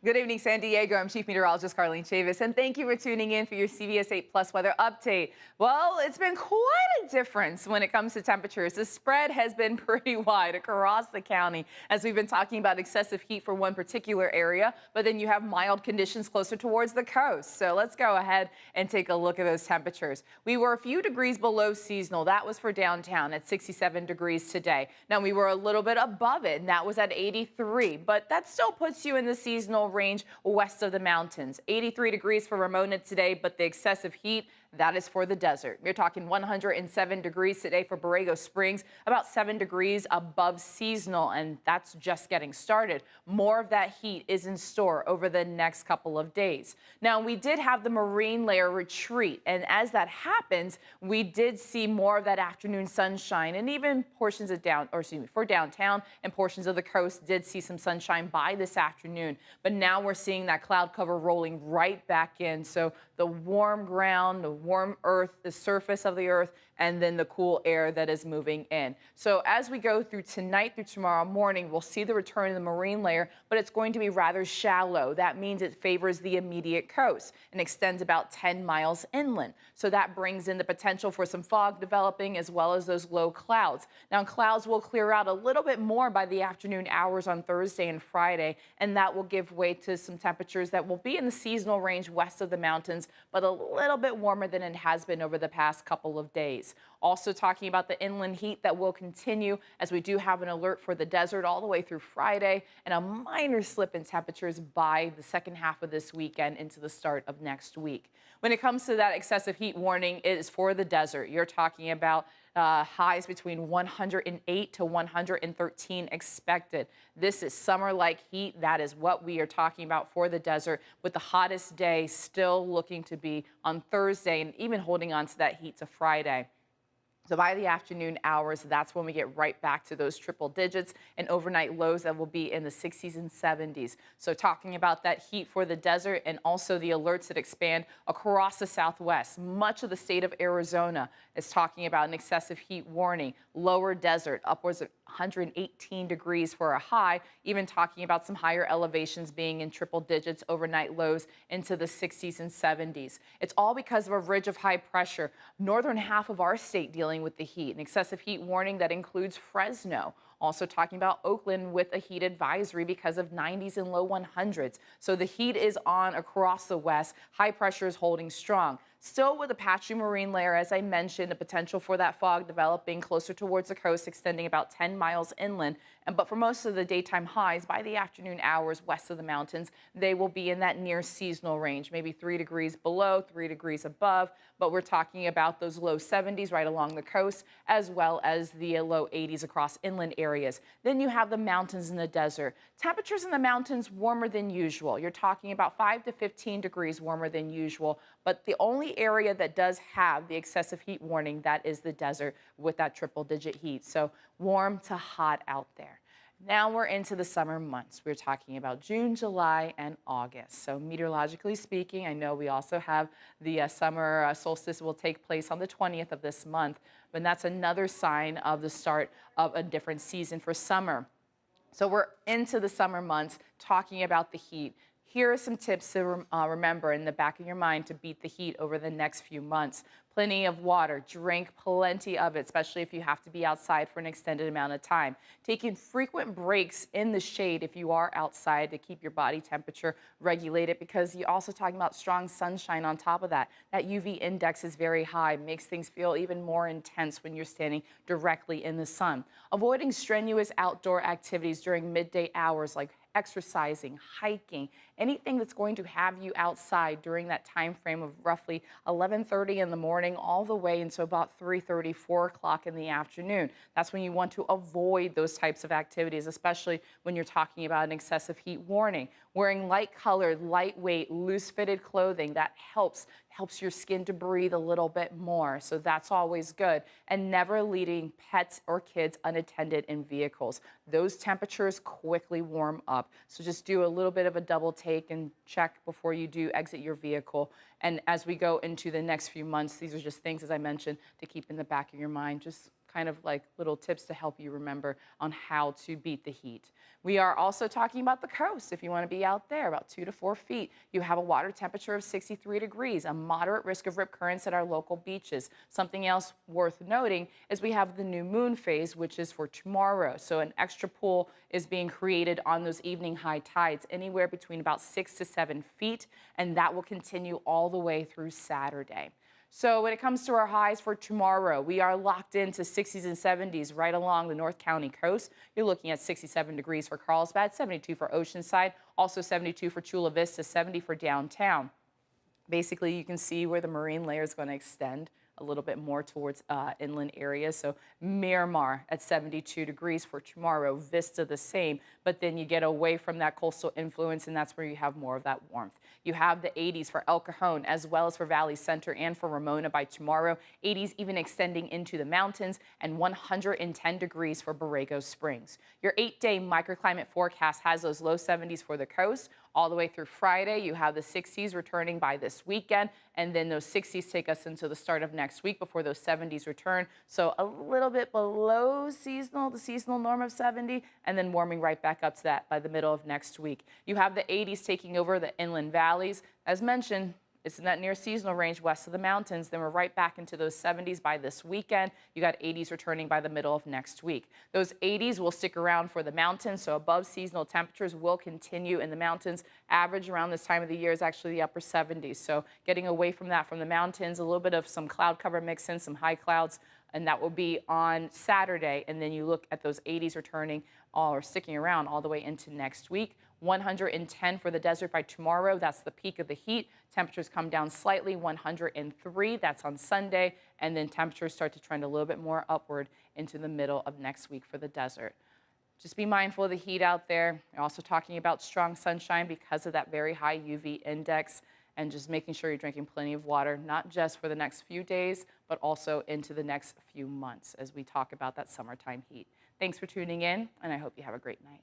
Good evening, San Diego. I'm Chief Meteorologist Carlene Chavis, and thank you for tuning in for your CBS 8 Plus weather update. Well, it's been quite a difference when it comes to temperatures. The spread has been pretty wide across the county as we've been talking about excessive heat for one particular area, but then you have mild conditions closer towards the coast. So let's go ahead and take a look at those temperatures. We were a few degrees below seasonal. That was for downtown at 67 degrees today. Now we were a little bit above it, and that was at 83, but that still puts you in the seasonal range west of the mountains. 83 degrees for Ramona today, but the excessive heat, that is for the desert. You're talking 107 degrees today for Borrego Springs, about 7 degrees above seasonal, and that's just getting started. More of that heat is in store over the next couple of days. Now, we did have the marine layer retreat, and as that happens, we did see more of that afternoon sunshine, and even portions of for downtown and portions of the coast did see some sunshine by this afternoon. But now we're seeing that cloud cover rolling right back in. So the warm ground, the warm earth, the surface of the earth, and then the cool air that is moving in. So as we go through tonight through tomorrow morning, we'll see the return of the marine layer, but it's going to be rather shallow. That means it favors the immediate coast and extends about 10 miles inland. So that brings in the potential for some fog developing as well as those low clouds. Now, clouds will clear out a little bit more by the afternoon hours on Thursday and Friday, and that will give way to some temperatures that will be in the seasonal range west of the mountains, but a little bit warmer than it has been over the past couple of days. Also talking about the inland heat that will continue as we do have an alert for the desert all the way through Friday and a minor slip in temperatures by the second half of this weekend into the start of next week. When it comes to that excessive heat warning, it is for the desert. You're talking about highs between 108 to 113 expected. This is summer-like heat. That is what we are talking about for the desert, with the hottest day still looking to be on Thursday and even holding on to that heat to Friday. So by the afternoon hours, that's when we get right back to those triple digits and overnight lows that will be in the 60s and 70s. So talking about that heat for the desert and also the alerts that expand across the Southwest. Much of the state of Arizona is talking about an excessive heat warning. Lower desert, upwards of 118 degrees for a high, even talking about some higher elevations being in triple digits, overnight lows into the 60s and 70s. It's all because of a ridge of high pressure. Northern half of our state dealing with the heat, an excessive heat warning that includes Fresno. Also talking about Oakland with a heat advisory because of 90s and low 100s. So the heat is on across the west. High pressure is holding strong. Still with a patchy marine layer, as I mentioned, the potential for that fog developing closer towards the coast, extending about 10 miles inland. But for most of the daytime highs, by the afternoon hours west of the mountains, they will be in that near seasonal range, maybe 3 degrees below, 3 degrees above. But we're talking about those low 70s right along the coast, as well as the low 80s across inland areas. Then you have the mountains and the desert. Temperatures in the mountains warmer than usual. You're talking about 5 to 15 degrees warmer than usual. But the only area that does have the excessive heat warning, that is the desert with that triple digit heat. So warm to hot out there. Now we're into the summer months. We're talking about June, July, and August. So meteorologically speaking, I know we also have the summer solstice will take place on the 20th of this month, but that's another sign of the start of a different season for summer. So we're into the summer months talking about the heat. Here are some tips to remember in the back of your mind to beat the heat over the next few months. Plenty of water. Drink plenty of it, especially if you have to be outside for an extended amount of time. Taking frequent breaks in the shade if you are outside to keep your body temperature regulated, because you're also talking about strong sunshine on top of that. That UV index is very high, makes things feel even more intense when you're standing directly in the sun. Avoiding strenuous outdoor activities during midday hours like exercising, hiking, anything that's going to have you outside during that time frame of roughly 11:30 in the morning all the way until about 3:30, 4 o'clock in the afternoon. That's when you want to avoid those types of activities, especially when you're talking about an excessive heat warning. Wearing light-colored, lightweight, loose-fitted clothing, that helps your skin to breathe a little bit more. So that's always good. And never leading pets or kids unattended in vehicles. Those temperatures quickly warm up. So just do a little bit of a double take and check before you do exit your vehicle. And as we go into the next few months, these are just things, as I mentioned, to keep in the back of your mind. Just kind of like little tips to help you remember on how to beat the heat. We are also talking about the coast. If you want to be out there, about 2 to 4 feet, you have a water temperature of 63 degrees, a moderate risk of rip currents at our local beaches. Something else worth noting is we have the new moon phase, which is for tomorrow. So an extra pool is being created on those evening high tides, anywhere between about 6 to 7 feet, and that will continue all the way through Saturday. So when it comes to our highs for tomorrow, we are locked into 60s and 70s right along the North County coast. You're looking at 67 degrees for Carlsbad, 72 for Oceanside, also 72 for Chula Vista, 70 for downtown. Basically, you can see where the marine layer is going to extend a little bit more towards inland areas. So Miramar at 72 degrees for tomorrow, Vista the same, but then you get away from that coastal influence, and that's where you have more of that warmth. You have the 80s for El Cajon, as well as for Valley Center and for Ramona by tomorrow, 80s even extending into the mountains, and 110 degrees for Borrego Springs. Your 8-day microclimate forecast has those low 70s for the coast. All the way through Friday, you have the 60s returning by this weekend, and then those 60s take us into the start of next week before those 70s return. So a little bit below seasonal, the seasonal norm of 70, and then warming right back up to that by the middle of next week. You have the 80s taking over the inland valleys. As mentioned, it's in that near seasonal range west of the mountains. Then we're right back into those 70s by this weekend. You got 80s returning by the middle of next week. Those 80s will stick around for the mountains, so above seasonal temperatures will continue in the mountains. Average around this time of the year is actually the upper 70s. So getting away from that from the mountains, a little bit of some cloud cover mix in, some high clouds, and that will be on Saturday. And then you look at those 80s returning or sticking around all the way into next week. 110 for the desert by tomorrow. That's the peak of the heat. Temperatures come down slightly, 103. That's on Sunday. And then temperatures start to trend a little bit more upward into the middle of next week for the desert. Just be mindful of the heat out there. We're also talking about strong sunshine because of that very high UV index, and just making sure you're drinking plenty of water, not just for the next few days, but also into the next few months as we talk about that summertime heat. Thanks for tuning in, and I hope you have a great night.